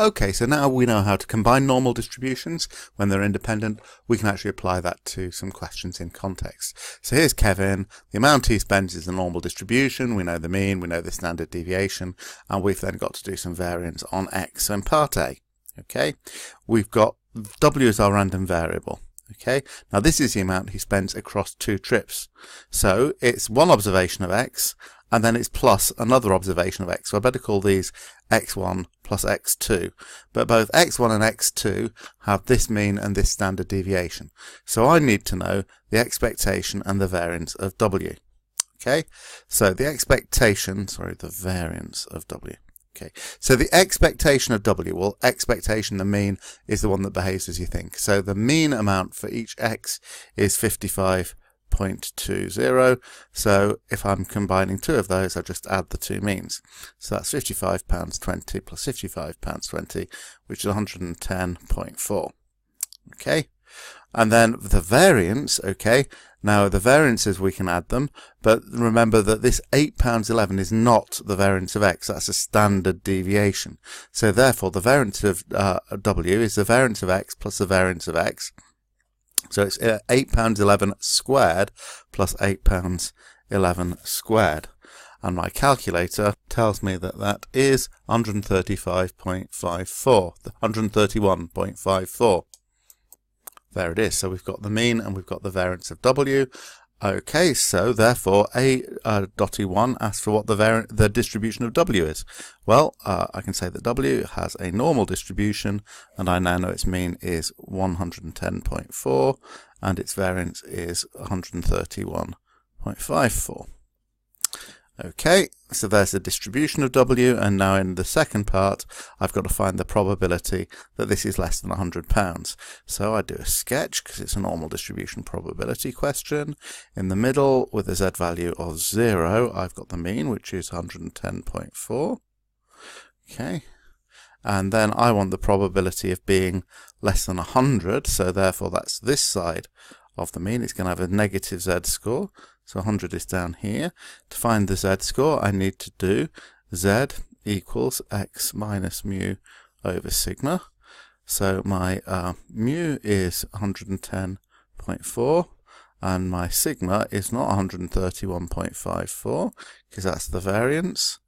Okay, so now we know how to combine normal distributions when they're independent. We can actually apply that to some questions in context. So here's Kevin. The amount he spends is the normal distribution. We know the mean, we know the standard deviation, and we've then got to do some variance on X. So in part A, okay, we've got W as our random variable. Okay, now this is the amount he spends across 2 trips. So it's one observation of X, and then it's plus another observation of X. So I better call these X1 plus X2. But both X1 and X2 have this mean and this standard deviation. So I need to know the expectation and the variance of W. Okay, so the variance of W. Okay, so the expectation of W, well, expectation, the mean, is the one that behaves as you think. So the mean amount for each X is 55.20. So if I'm combining 2 of those, I just add the 2 means. So that's £55.20 plus £55.20, which is 110.4. Okay, and then the variance, okay, now the variances we can add them, but remember that this £8.11 is not the variance of X, that's a standard deviation. So therefore the variance of W is the variance of X plus the variance of X. So it's £8.11 squared plus £8.11 squared. And my calculator tells me that that is 135.54, 131.54. There it is. So we've got the mean and we've got the variance of W. Okay, so therefore A.E1 asks for what the distribution of W is. Well, I can say that W has a normal distribution, and I now know its mean is 110.4 and its variance is 131.54. Okay, so there's the distribution of W, and now in the second part I've got to find the probability that this is less than £100. So I do a sketch because it's a normal distribution probability question. In the middle, with a Z value of 0, I've got the mean, which is 110.4. Okay, and then I want the probability of being less than 100, so therefore that's this side of the mean. It's going to have a negative Z score. So 100 is down here. To find the Z score, I need to do Z equals X minus mu over sigma. So my mu is 110.4 and my sigma is not 131.54 because that's the variance.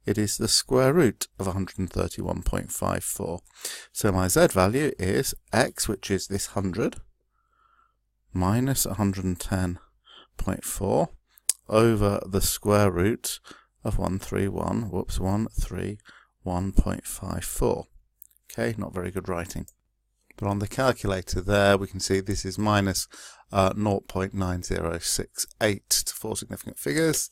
It is the square root of 131.54. So my Z value is X, which is this 100, minus 110.4 over the square root of 131.54. Okay, not very good writing. But on the calculator there, we can see this is minus 0.9068 to 4 significant figures.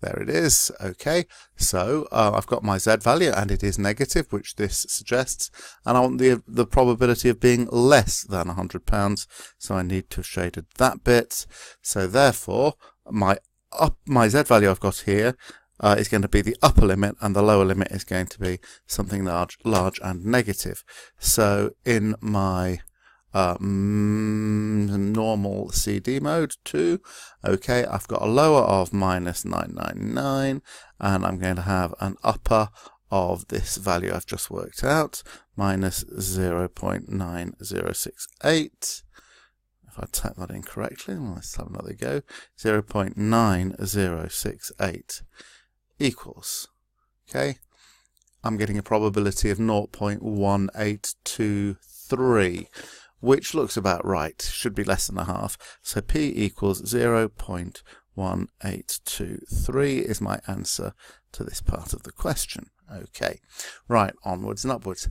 There it is. Okay, so I've got my Z value and it is negative, which this suggests, and I want the probability of being less than £100, so I need to have shaded that bit. So therefore my Z value I've got here is going to be the upper limit, and the lower limit is going to be something large and negative. So in my normal CD mode 2, okay, I've got a lower of minus 999, and I'm going to have an upper of this value I've just worked out, minus 0.9068. If I type that in correctly, well, let's have another go. 0.9068 equals, okay, I'm getting a probability of 0.1823, which looks about right, should be less than a half. So P equals 0.1823 is my answer to this part of the question. Okay, right, onwards and upwards.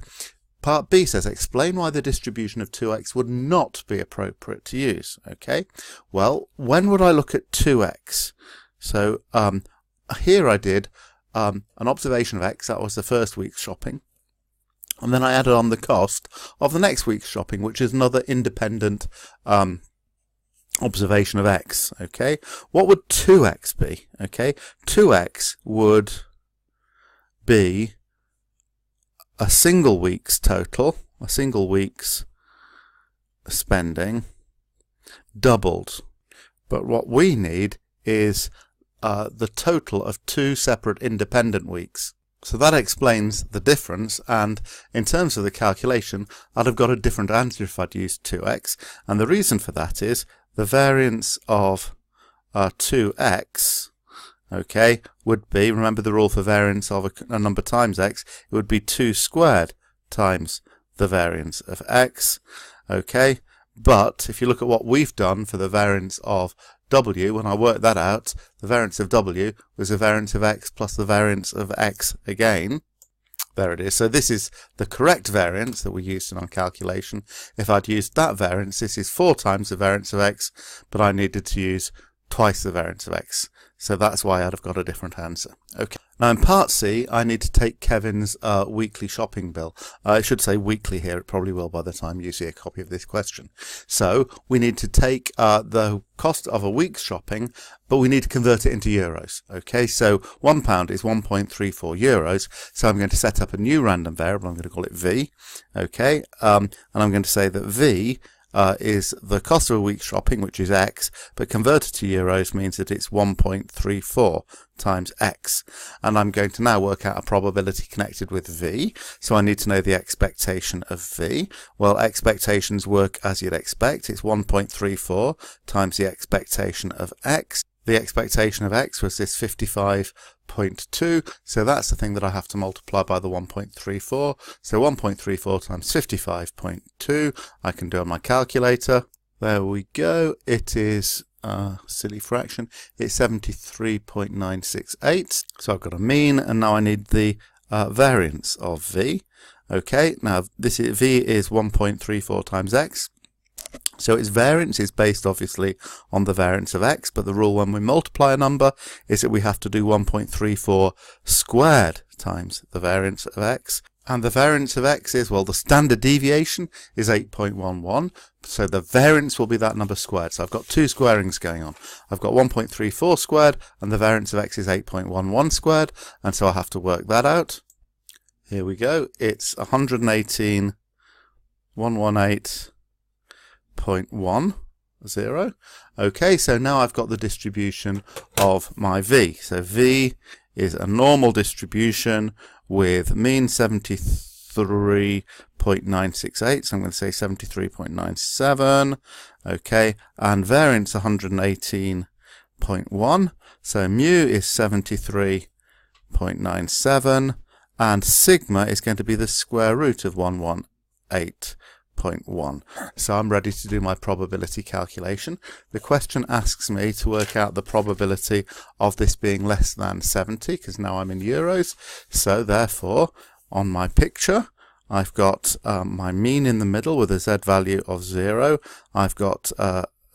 Part B says, explain why the distribution of 2x would not be appropriate to use. Okay, well, when would I look at 2x? So here I did an observation of x, that was the first week's shopping. And then I added on the cost of the next week's shopping, which is another independent observation of x. Okay, what would 2x be? Okay, 2x would be a single week's total, a single week's spending, doubled. But what we need is the total of 2 separate independent weeks. So that explains the difference, and in terms of the calculation, I'd have got a different answer if I'd used 2x, and the reason for that is the variance of 2x, okay, would be, remember the rule for variance of a number times x, it would be 2 squared times the variance of x, okay, but if you look at what we've done for the variance of w, when I worked that out, the variance of w was the variance of x plus the variance of x again. There it is. So this is the correct variance that we used in our calculation. If I'd used that variance, this is 4 times the variance of x, but I needed to use twice the variance of x. So that's why I'd have got a different answer. Okay. Now in part C, I need to take Kevin's weekly shopping bill. I should say weekly here. It probably will by the time you see a copy of this question. So we need to take the cost of a week's shopping, but we need to convert it into euros. Okay, so £1 is 1.34 euros. So I'm going to set up a new random variable. I'm going to call it V. Okay, and I'm going to say that V is the cost of a week's shopping, which is x, but converted to euros means that it's 1.34 times x. And I'm going to now work out a probability connected with v, so I need to know the expectation of v. Well, expectations work as you'd expect. It's 1.34 times the expectation of x. The expectation of x was this 55.2, so that's the thing that I have to multiply by the 1.34. So 1.34 times 55.2, I can do on my calculator. There we go. It is a silly fraction. It's 73.968. So I've got a mean, and now I need the variance of v. Okay, now this is, v is 1.34 times x. So its variance is based obviously on the variance of x, but the rule when we multiply a number is that we have to do 1.34 squared times the variance of x. And the variance of x is, well, the standard deviation is 8.11, so the variance will be that number squared. So I've got two squarings going on. I've got 1.34 squared, and the variance of x is 8.11 squared, and so I have to work that out. Here we go. It's 118.118.10. Okay, so now I've got the distribution of my v. So v is a normal distribution with mean 73.968, so I'm going to say 73.97, okay, and variance 118.1, so mu is 73.97, and sigma is going to be the square root of 118.1. So I'm ready to do my probability calculation. The question asks me to work out the probability of this being less than 70, because now I'm in euros. So therefore, on my picture, I've got my mean in the middle with a z value of 0. I've got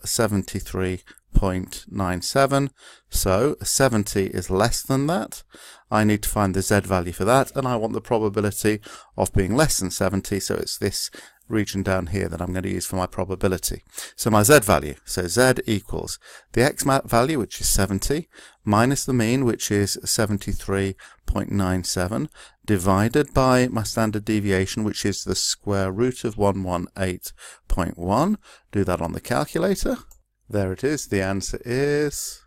73.97. So 70 is less than that. I need to find the z value for that, and I want the probability of being less than 70, so it's this region down here that I'm going to use for my probability. So my z value, so z equals the x value, which is 70, minus the mean, which is 73.97, divided by my standard deviation, which is the square root of 118.1. Do that on the calculator. There it is. The answer is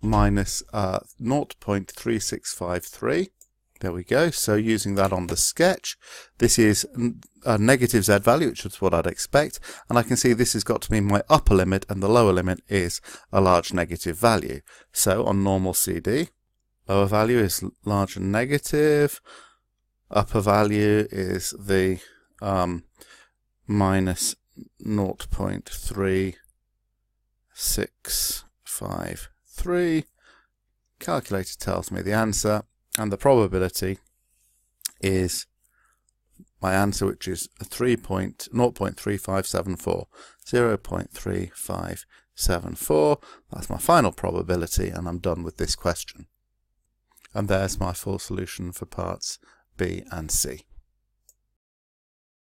minus 0.3653. There we go. So using that on the sketch, this is a negative z value, which is what I'd expect. And I can see this has got to be my upper limit, and the lower limit is a large negative value. So on normal CD, lower value is large and negative. Upper value is the minus 0.3653. Calculator tells me the answer. And the probability is my answer, which is 0.3574. 0.3574. That's my final probability, and I'm done with this question. And there's my full solution for parts B and C.